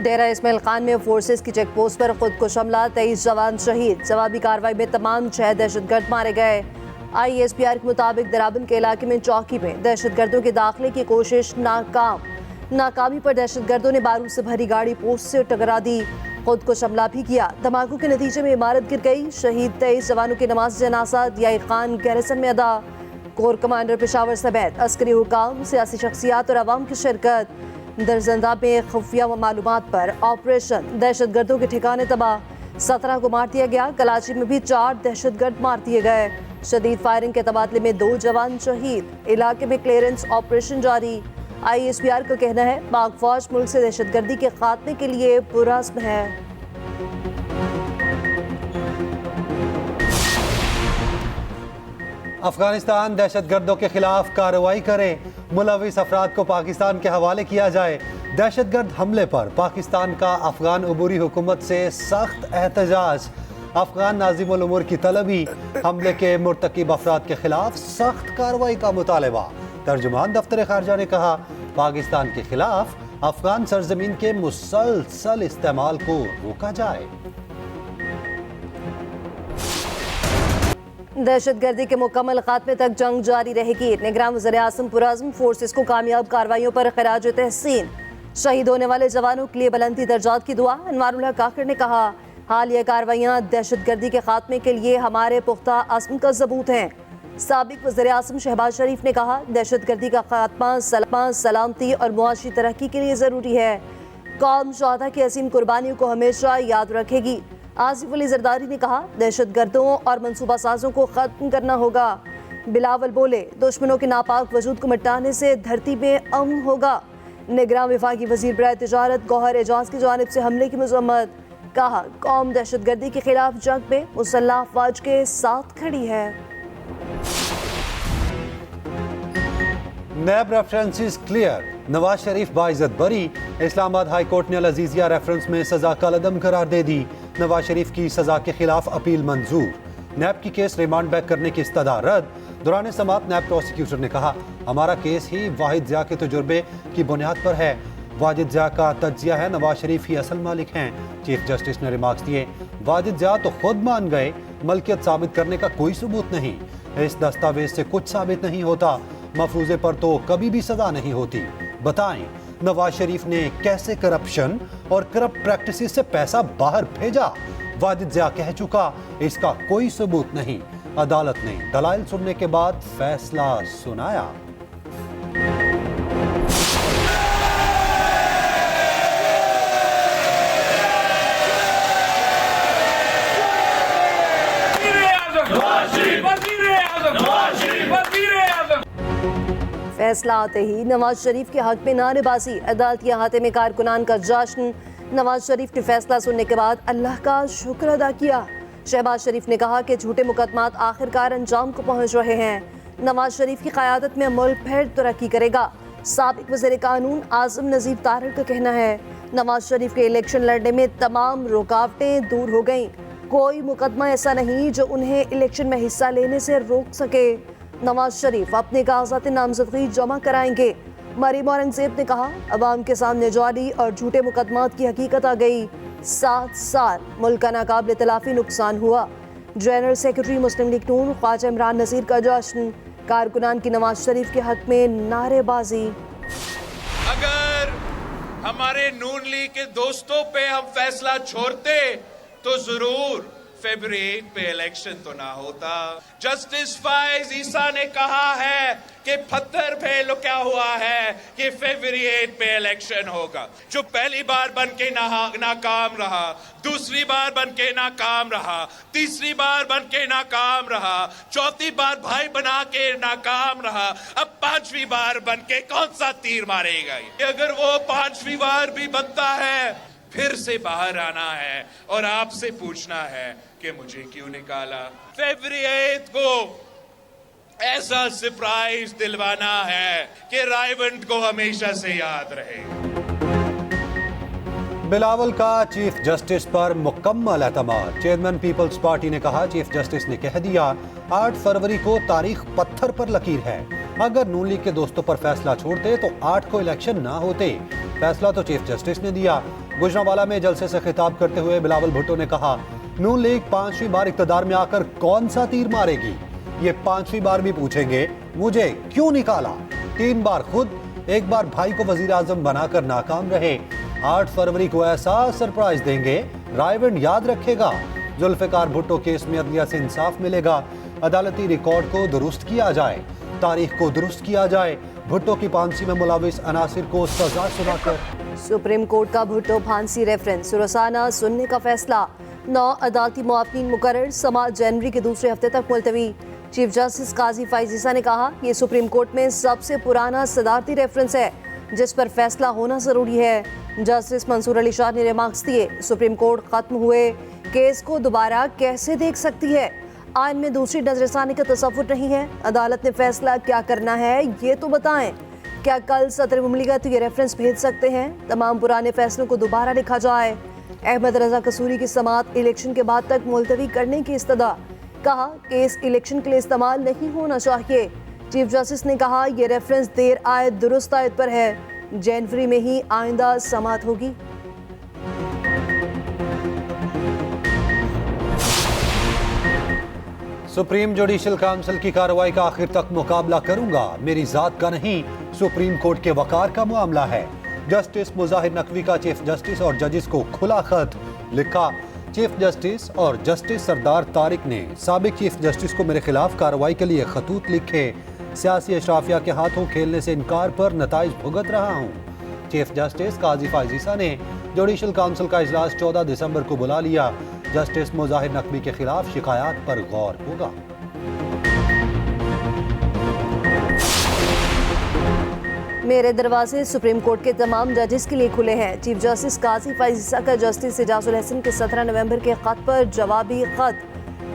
डेरा इस्माइल खान में फोर्सेस की check post पर खुद को हमला, 23 जवान शहीद। जवाबी कार्रवाई में तमाम 6 दहशतगर्द मारे गए। ISPR के मुताबिक दराबन के इलाके में चौकी में दहशतगर्दों के दाखिले की कोशिश नाकामी पर दहशतगर्दों ने बारूद से भरी गाड़ी पोस्ट से टकरा दी, खुद को हमला भी किया। धमाकों के नतीजे में इमारत गिर गई। शहीद 23 जवानों की नमाज जनाजा दिया खान गैरिसन में अदा। कोर कमांडर पेशावर समेत अस्करी हुकाम, सियासी शख्सियात और अवाम की शिरकत। दरजंदा में खुफिया मालूमात पर ऑपरेशन, दहशतगर्दों के ठिकाने तबाह। 17 को मार दिया गया। कराची में भी 4 दहशतगर्द मार दिए गए। शदीद फायरिंग के तबादले में 2 जवान शहीद। इलाके में क्लियरेंस ऑपरेशन जारी। ISPR का कहना है पाक फौज मुल्क से दहशतगर्दी के खात्मे के लिए पुरअज़्म है। अफगानिस्तान दहशतगर्दों के खिलाफ कार्रवाई करे, मुलविस अफराद को पाकिस्तान के हवाले किया जाए। दहशतगर्द हमले पर पाकिस्तान का अफगान अबूरी हुकूमत से सख्त एहतजाज। अफगान नाज़िमुल उमूर की तलबी, हमले के मुर्तकिब अफराद के खिलाफ सख्त कार्रवाई का मुतालबा। तर्जुमान दफ्तर खारजा ने कहा पाकिस्तान के खिलाफ अफगान सरजमीन के मुसलसल इस्तेमाल को रोका जाए। दहशतगर्दी के मुकम्मल खात्मे तक जंग जारी रहेगी। निगरान वज़ीर-ए-आज़म पुरअज़्म, फोर्सेस को कामयाब कार्रवाइयों पर खिराज तहसीन। शहीद होने वाले जवानों के लिए बुलंदी दर्जात की दुआ। अनवारुल हक आखिर ने कहा हालिया कार्रवाइयाँ दहशतगर्दी के खात्मे के लिए हमारे पुख्ता अज़्म का सबूत हैं। साबिक वज़ीर-ए-आज़म शहबाज शरीफ ने कहा दहशतगर्दी का खात्मा सलामती और मुआशी तरक्की के लिए ज़रूरी है। कौम शहादा की असीम कुर्बानियों को हमेशा याद रखेगी। आसिफ अली जरदारी ने कहा दहशतगर्दों और मनसूबा साजों को खत्म करना होगा। बिलावल बोले दुश्मनों के नापाक वजूद को मिटाने से धरती में अमन होगा। निगरान विफाकी वजीर बराए तिजारत गौहर एजाज की जानिब से हमले की मजम्मत। कहा कौम दहशतगर्दी के खिलाफ जंग में मुसल्लह अफवाज के साथ खड़ी है। नैब रेफरेंसेस क्लियर, नवाज शरीफ बाइज्जत बरी। इस्लामाबाद हाई कोर्ट ने अल-अजीजिया रेफरेंस में सजा कलअदम करार दे दी। नवाज शरीफ की सजा के खिलाफ अपील मंजूर। नैब की केस रिमांड बैक करने की इस्तदा रद्द। दौरान समाअत नैब प्रोसिक्यूटर ने कहा हमारा केस ही वाहिद ज़िया के तजुर्बे की बुनियाद पर है। वाजिद ज़िया का तज्जिया है नवाज शरीफ ही असल मालिक हैं। चीफ जस्टिस ने रिमार्क्स दिए वाजिद ज़िया तो खुद मान गए, मलकियत साबित करने का कोई सबूत नहीं। इस दस्तावेज से कुछ साबित नहीं होता, मफरूजे पर तो कभी भी सजा नहीं होती। बताएं नवाज शरीफ ने कैसे करप्शन और करप्ट प्रैक्टिसेस से पैसा बाहर भेजा। वाजिद ज़िया कह चुका इसका कोई सबूत नहीं। अदालत ने दलाइल सुनने के बाद फैसला सुनाया। फैसला आते ही नवाज शरीफ के हक में नारेबाजी, अदालती अहाते में कारकुनान का जश्न। नवाज शरीफ ने फैसला सुनने के बाद अल्लाह का शुक्र अदा किया। शहबाज शरीफ ने कहा कि झूठे मुकदमात आखिरकार अंजाम को पहुंच रहे हैं। नवाज शरीफ की क़यादत में मुल्क फिर तरक्की करेगा। साबिक वज़ीर कानून आज़म नज़ीर तारड़ का कहना है नवाज शरीफ के इलेक्शन लड़ने में तमाम रुकावटें दूर हो गईं। कोई मुकदमा ऐसा नहीं जो उन्हें इलेक्शन में हिस्सा लेने से रोक सके। नवाज शरीफ अपने कागजात नामजदगी जमा कराएंगे। मरीम औरंगजेब ने कहा अवाम के सामने जाली और झूठे मुकदमात की हकीकत आ गई। 7 साल मुल्क का नाकाबिल तलाफी नुकसान हुआ। जनरल सेक्रेटरी मुस्लिम लीग नून ख्वाजा इमरान नज़ीर का जश्न। कारकुनान की नवाज शरीफ के हक में नारेबाजी। अगर हमारे नून लीग के दोस्तों पे हम फैसला छोड़ते तो जरूर फरवरी 8 पे इलेक्शन तो ना होता। जस्टिस फाइज ईसा ने कहा है कि पत्थर पे लुका हुआ है कि फरवरी 8 पे इलेक्शन होगा। जो पहली बार बन के नाकाम रहा, दूसरी बार बन के नाकाम रहा, तीसरी बार बन के नाकाम रहा, चौथी बार भाई बना के नाकाम रहा, अब 5वीं बार बन के कौन सा तीर मारेगा। अगर वो 5वीं बार भी बनता है फिर से बाहर आना है और आपसे पूछना है कि मुझे क्यों निकाला। फरवरी 8 को ऐसा सरप्राइज दिलवाना है कि रायवंट को हमेशा से याद रहे। बिलावल का चीफ जस्टिस पर मुकम्मल एतमाद। चेयरमैन पीपल्स पार्टी ने कहा चीफ जस्टिस ने कह दिया 8 फरवरी को तारीख पत्थर पर लकीर है। अगर नून लीग के दोस्तों पर फैसला छोड़ते तो 8 को इलेक्शन ना होते। फैसला तो चीफ जस्टिस ने दिया, गुजरांवाला में जलसे से खिताब करते हुए बिलावल भुट्टो ने कहा, नून लीग 5वीं बार इक़्तिदार में आकर कौन सा तीर मारेगी? ये 5वीं बार भी पूछेंगे मुझे क्यों निकाला? 3 बार खुद, 1 बार भाई को वजीर आजम बनाकर नाकाम रहे। 8 फरवरी को ऐसा सरप्राइज देंगे, रायविंड याद रखेगा। जुल्फिकार भुट्टो केस में अदलिया से इंसाफ मिलेगा। अदालती रिकॉर्ड को दुरुस्त किया जाए, तारीख को दुरुस्त किया जाए। भुट्टो की फांसी में मुलविस अनासिर को सजा सुनाकर सुप्रीम कोर्ट का भुट्टो फांसी रेफरेंस रोजाना सुनने का फैसला। 9 अदालती मुआवनीन मुकर्रर, समाअत जनवरी के दूसरे हफ्ते तक मुलतवी। चीफ जस्टिस काजी फाइजीसा ने कहा, ये सुप्रीम कोर्ट में सबसे पुराना सदारती रेफरेंस है जिस पर फैसला होना जरूरी है। जस्टिस मंसूर अली शाह ने रिमार्क्स दिए, सुप्रीम कोर्ट खत्म हुए केस को दोबारा कैसे देख सकती है? आइन में दूसरी नजरसानी का तसव्वुर नहीं है। अदालत ने फैसला क्या करना है ये तो बताएं। क्या कल सदर मुमलिकत ये रेफरेंस भेज सकते हैं? तमाम पुराने फैसलों को दोबारा लिखा जाए। अहमद रजा कसूरी की समाअत इलेक्शन के बाद तक मुलतवी करने की इस्तदा। कहा, केस इलेक्शन के लिए इस्तेमाल नहीं होना चाहिए। चीफ जस्टिस ने कहा, ये रेफरेंस देर आयत दुरुस्त आयत पर है। जनवरी में ही आइंदा समाअत होगी। सुप्रीम जुडिशल काउंसिल की कार्रवाई का आखिर तक मुकाबला करूंगा, मेरी जात का नहीं, सुप्रीम कोर्ट के वकार का मामला है। जस्टिस मुजाहिर नकवी का चीफ जस्टिस और जजेस को खुला खत लिखा। चीफ जस्टिस और जस्टिस सरदार तारिक ने साबिक चीफ जस्टिस को मेरे खिलाफ कार्रवाई के लिए खतूत लिखे। सियासी अशराफिया के हाथों खेलने से इनकार पर नताइज भुगत रहा हूँ। चीफ जस्टिस काजी फाइजीसा ने जुडिशल काउंसिल का इजलास 14 दिसंबर को बुला लिया। जस्टिस मुजाहिर नकवी के खिलाफ शिकायत पर गौर होगा। मेरे दरवाजे सुप्रीम कोर्ट के तमाम जजेस के लिए खुले हैं। चीफ जस्टिस काजी फाइजीसा का जस्टिस एजाजुल हसन के 17 नवंबर के खत पर जवाबी खत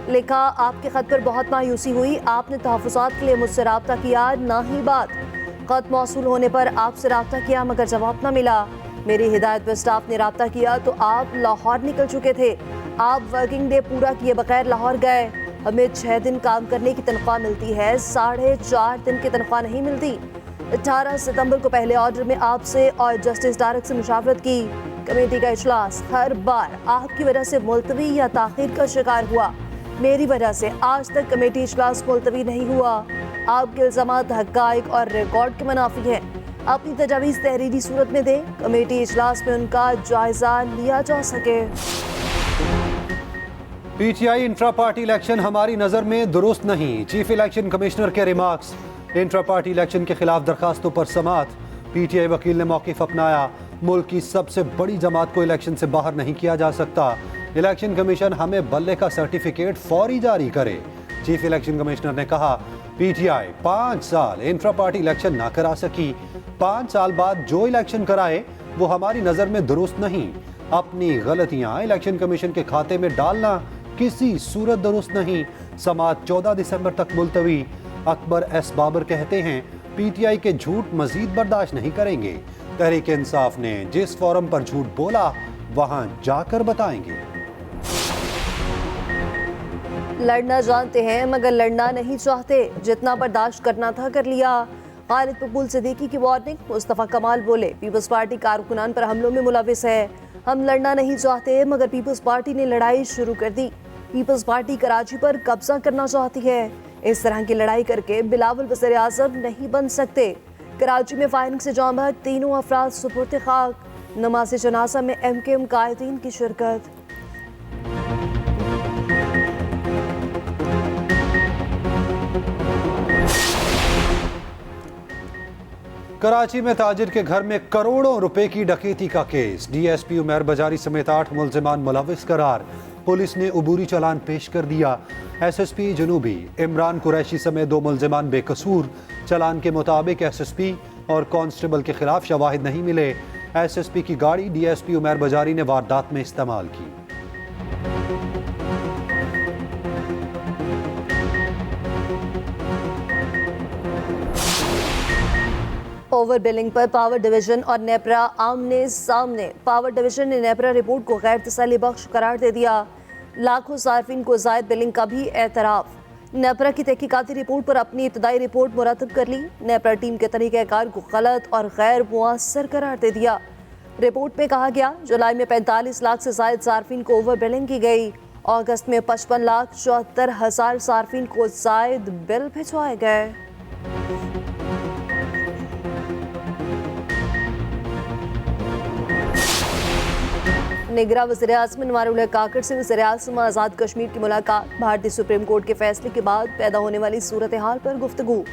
लिखा। आपके खत पर बहुत मायूसी हुई, आपने तहफ़्फ़ुज़ात के लिए मुझसे रब्ता किया, ना ही बात। खत मौसूल होने पर आपसे रब्ता किया मगर जवाब न मिला। मेरी हिदायत पर स्टाफ ने रब्ता किया तो आप लाहौर निकल चुके थे। आप वर्किंग डे पूरा किए बगैर लाहौर गए। हमें 6 दिन काम करने की तनख्वाह मिलती है, 4.5 दिन की तनख्वाह नहीं मिलती। 18 सितंबर को पहले ऑर्डर में आपसे और जस्टिस डायरेक्ट से मुशावरत की। कमेटी का इजलास हर बार आपकी वजह से मुलतवी या ताखीर का शिकार हुआ। मेरी वजह से आज तक कमेटी इजलास मुलतवी नहीं हुआ। आपके इल्जामात हक़ाइक़ और रिकॉर्ड के मुनाफी हैं। अपनी तजावीज़ तहरीरी सूरत में दें, कमेटी इजलास में उनका जायजा लिया जा सके। पीटीआई इंट्रा पार्टी इलेक्शन हमारी नजर में दुरुस्त नहीं, चीफ इलेक्शन कमिश्नर के रिमार्क्स। इंट्रा पार्टी इलेक्शन के खिलाफ दरखास्तों पर समाअत। पीटीआई वकील ने मौक़िफ़ अपनाया, मुल्क की सबसे बड़ी जमात को इलेक्शन से बाहर नहीं किया जा सकता। इलेक्शन कमीशन हमें बल्ले का सर्टिफिकेट फौरी जारी करे। चीफ इलेक्शन कमिश्नर ने कहा, पीटीआई 5 साल इंट्रा पार्टी इलेक्शन ना करा सकी। 5 साल बाद जो इलेक्शन कराए वो हमारी नज़र में दुरुस्त नहीं। अपनी गलतियां इलेक्शन कमीशन के खाते में डालना किसी सूरत दुरुस्त नहीं। समाअत 14 दिसंबर तक मुलतवी। अकबर एस बाबर कहते हैं, पीटीआई के झूठ मजीद बर्दाश्त नहीं करेंगे। तहरीक इंसाफ ने जिस फोरम पर झूठ बोला वहां जाकर बताएंगे। लड़ना जानते हैं मगर लड़ना नहीं चाहते। जितना बर्दाश्त करना था कर लिया। खालिद मकबूल सिद्दीकी की वार्निंग। मुस्तफ़ा कमाल बोले, पीपल्स पार्टी कारकुनान पर हमलों में मुलविस है। हम लड़ना नहीं चाहते मगर पीपल्स पार्टी ने लड़ाई शुरू कर दी। पीपल्स पार्टी कराची पर कब्जा करना चाहती है। इस तरह की लड़ाई करके बिलावल वज़ीर आज़म नहीं बन सकते। कराची में फायरिंग से जाम बहक 3 अफराद सुपुर्द खाक। नमाज़ जनाजा में MKM कायदीन की शिरकत। कराची में ताजिर के घर में करोड़ों रुपए की डकैती का केस। डीएसपी उमर बजारी समेत 8 मुल्जिमान मुलविस करार। पुलिस ने अबूरी चालान पेश कर दिया। एसएसपी जनूबी इमरान कुरैशी समेत 2 मुल्जिमान बेकसूर। चालान के मुताबिक एसएसपी और कांस्टेबल के खिलाफ शवाहिद नहीं मिले। एसएसपी की गाड़ी डीएसपी उमर बजारी ने वारदात में इस्तेमाल की। ओवर बिलिंग पर पावर डिवीजन और नेपरा आमने सामने। पावर डिवीजन ने नेपरा रिपोर्ट को गैर तसल्ली बख्श करार दे दिया। लाखों सार्फिन को जायद बिलिंग का भी एतराफ़। नेपरा की तहकीकाती रिपोर्ट पर अपनी इब्तदाई रिपोर्ट मुरतब कर ली। नेपरा टीम के तरीक़ाकार को गलत और गैर मुअस्सर करार दे दिया। रिपोर्ट में कहा गया जुलाई में 45 लाख से ज्यादा सार्फिन को ओवर बिलिंग की गई। अगस्त में 55,74,000 सार्फिन को जायद बिल भिजवाए गए। निगरान वज़ीर-ए-आज़म अनवारुल हक काकड़ से वज़ीर-ए-आज़म आज़ाद कश्मीर की मुलाकात। भारतीय सुप्रीम कोर्ट के फैसले के बाद पैदा होने वाली सूरत हाल पर गुफ्तगू।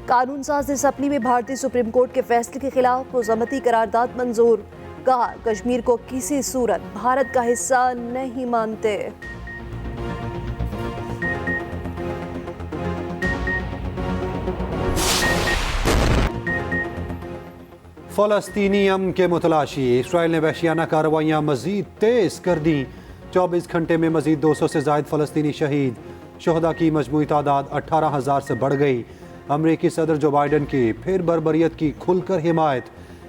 कानून साज असम्बली में भारतीय सुप्रीम कोर्ट के फैसले के खिलाफ मुज़म्मती करारदाद मंजूर। कहा कश्मीर को किसी सूरत भारत का हिस्सा नहीं मानते। फ़लस्तीनी अमन के मुतलाशी। इसराइल ने वहशियाना कार्रवाइयाँ मजीद तेज़ कर दी। 24 घंटे में मजीद 200 से ज़ायद फ़लस्तीनी शहीद। शहदा की मजमूई तादाद 18,000 से बढ़ गई। अमरीकी सदर जो बाइडन की फिर बर्बरियत की खुलकर हिमायत।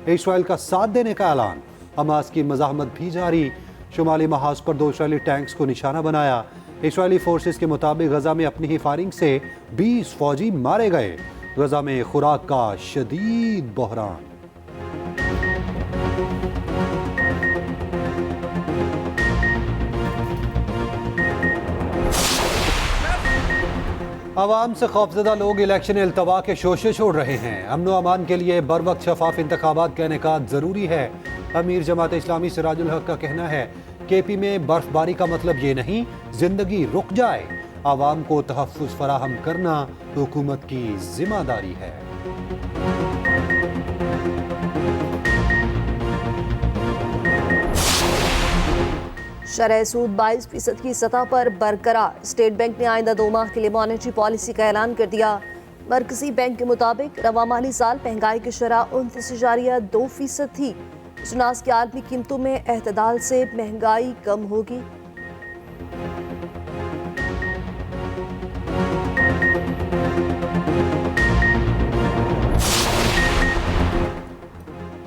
इसराइल का साथ देने का ऐलान। हमास की मज़ाहमत भी जारी। शुमाली महाज पर 2 इसराइली टैंक्स को निशाना बनाया। इसराइली फोर्सेस के मुताबिक गजा में अपनी ही फायरिंग से 20 फौजी मारे गए। गजा में खुराक का शदीद बहरान। आवाम से खौफजदा लोग इलेक्शन अल्तवा के शोशे छोड़ रहे हैं। अमन व अमान के लिए बर वक्त शफाफ इंतखाबात का इनेकाद ज़रूरी है। अमीर जमात इस्लामी सिराजुल हक का कहना है केपी में बर्फबारी का मतलब ये नहीं जिंदगी रुक जाए। आवाम को तहफ़्फ़ुज़ फराहम करना हुकूमत की जिम्मेदारी है। शरह सूद 22% की सतह पर बरकरार। स्टेट बैंक ने आइंदा 2 माह के लिए मॉनेटरी पॉलिसी का ऐलान कर दिया। मरकजी बैंक के मुताबिक रवा माली साल महंगाई की शरह 29.2% थी। सुनास की आलमी कीमतों में एतदाल से महंगाई कम होगी।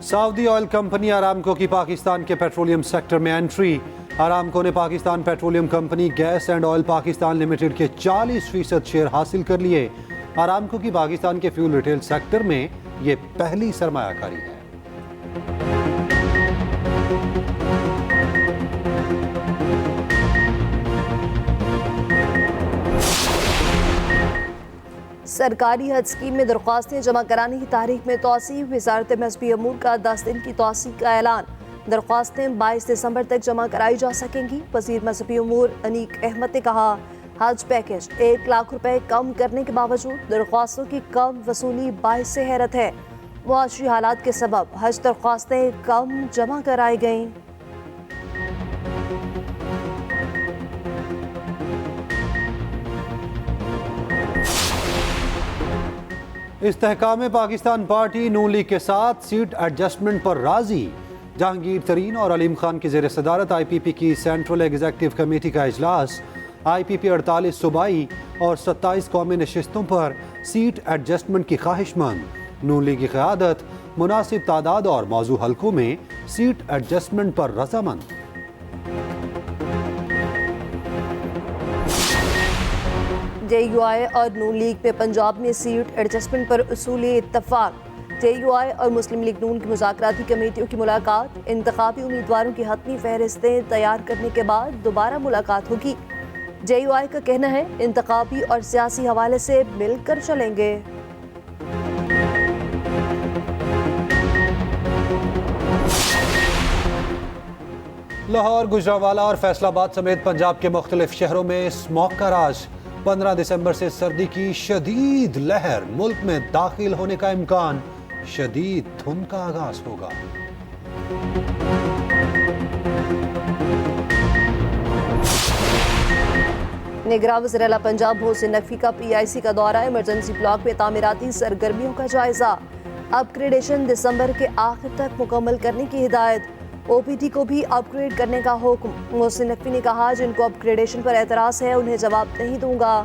सऊदी ऑयल कंपनी आरामको की पाकिस्तान के पेट्रोलियम सेक्टर में एंट्री। आरामको ने Pakistan petroleum company gas and oil Pakistan limited के 40% शेयर हासिल कर लिए। आरामको की पाकिस्तान के फ्यूल रिटेल सेक्टर में ये पहली सरमायाकारी है। सरकारी हज स्कीम में दरख्वास्तें जमा कराने की तारीख में तोसी। वज़ारत मज़हबी अमूर का 10 दिन की तोसी का ऐलान। दरख्वास्तें 22 दिसंबर तक जमा कराई जा सकेंगी। वज़ीर मज़हबी अमूर अनीक अहमद ने कहा हज पैकेज 1 लाख रुपए कम करने के बावजूद दरख्वास्तों की कम वसूली बाइस से हैरत है। मुआशी हालात के सबब हज दरख्वास्तें कम जमा कराई गईं। इस्तेहकाम पाकिस्तान पार्टी नून लीग के साथ सीट एडजस्टमेंट पर राजी। जहांगीर तरीन और अलीम खान की ज़ेर सदारत IPP की सेंट्रल एग्जीक्यूटिव कमेटी का इजलास। IPP 48 सूबाई और 27 कौमी नशिस्तों पर सीट एडजस्टमेंट की ख्वाहिशमंद। नून लीग की क़यादत मुनासिब तादाद और मौजू हलकों में सीट एडजस्टमेंट पर रजामंद। JUI और नून लीग में पंजाब में सीट एडजस्टमेंट पर उसूली इत्तफाक। JUI और मुस्लिम लीग नून की मुज़ाकराती कमेटियों की मुलाकात। इंतखाबी उम्मीदवारों की हतमी फहरिस्तें तैयार करने के बाद दोबारा मुलाकात होगी। JUI का कहना है इंतखाबी और सियासी हवाले से मिलकर चलेंगे। लाहौर, गुजरांवाला और फैसलाबाद समेत पंजाब के मुख्तलिफ शहरों में स्मॉग का राज। 15 दिसंबर से सर्दी की शदीद लहर मुल्क में दाखिल होने का इम्कान। शदीद धुंध का आगाज होगा। निगरान वज़ीर आला पंजाब मोहसिन नकवी का PIC का दौरा। इमरजेंसी ब्लॉक में तामीराती सरगर्मियों का जायजा। अपग्रेडेशन दिसंबर के आखिर तक मुकम्मल करने की हिदायत। OPD को भी अपग्रेड करने का हुक्म। मोहसिन नकवी ने कहा जिनको अपग्रेडेशन पर एतराज़ है उन्हें जवाब नहीं दूंगा।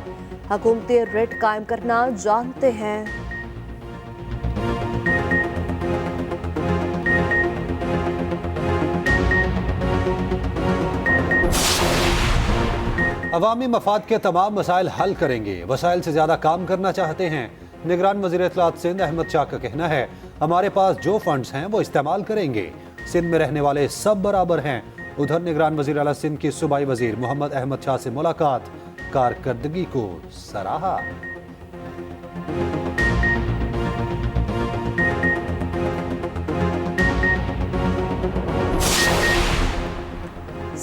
हुकूमती रेट कायम करना जानते हैं। अवामी मफाद के तमाम मसाइल हल करेंगे। वसाइल से ज़्यादा काम करना चाहते हैं। निगरान वज़ीर इत्तलात सिंध अहमद शाह का कहना है हमारे पास जो फंड्स हैं वो इस्तेमाल करेंगे। सिंध में रहने वाले सब बराबर हैं। उधर निगरान वजीर आला सिंध की सूबाई वजीर मोहम्मद अहमद शाह से मुलाकात, कारकर्दगी को सराहा।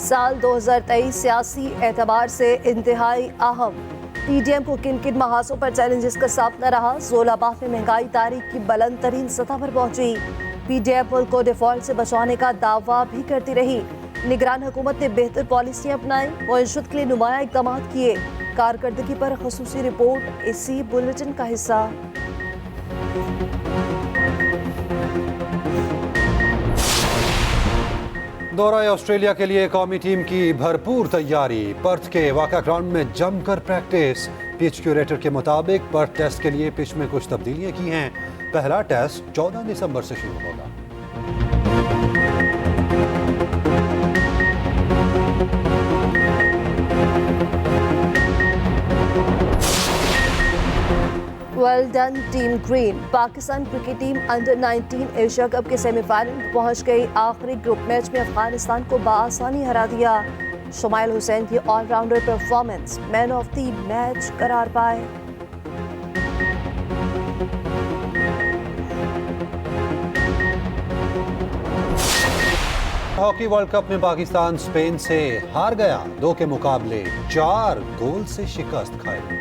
साल 2023 सियासी एतबार से इंतहाई अहम। पीडीएम को किन किन महाजों पर चैलेंजेस का सामना रहा। 16 माह में महंगाई तारीख की बुलंद तरीन सतह पर पहुंची। पीडीएम मुल्क को डिफॉल्ट से बचाने का दावा भी करती रही। निगरान हुकूमत ने बेहतर पॉलिसियां अपनाई, मुआशरत के लिए नुमाया इकदाम किए। कारकर्दगी पर खुसूसी रिपोर्ट इसी बुलेटिन का हिस्सा। दौरा ऑस्ट्रेलिया के लिए कौमी टीम की भरपूर तैयारी। पर्थ के वाका ग्राउंड में जमकर प्रैक्टिस। पिच क्यूरेटर के मुताबिक पर्थ टेस्ट के लिए पिच में कुछ तब्दीलियां की हैं। पहला टेस्ट 14 दिसंबर से शुरू होगा। Well done team green. Pakistan cricket team under 19 Asia cup के सेमीफाइनल में पहुंच गई। आखिरी ग्रुप मैच में अफगानिस्तान को बआसानी हरा दिया। शुमाइल हुसैन की all-rounder performance man of the match करार पाए। हॉकी वर्ल्ड कप में पाकिस्तान स्पेन से हार गया। 2 के मुकाबले 4 गोल से शिकस्त खाई।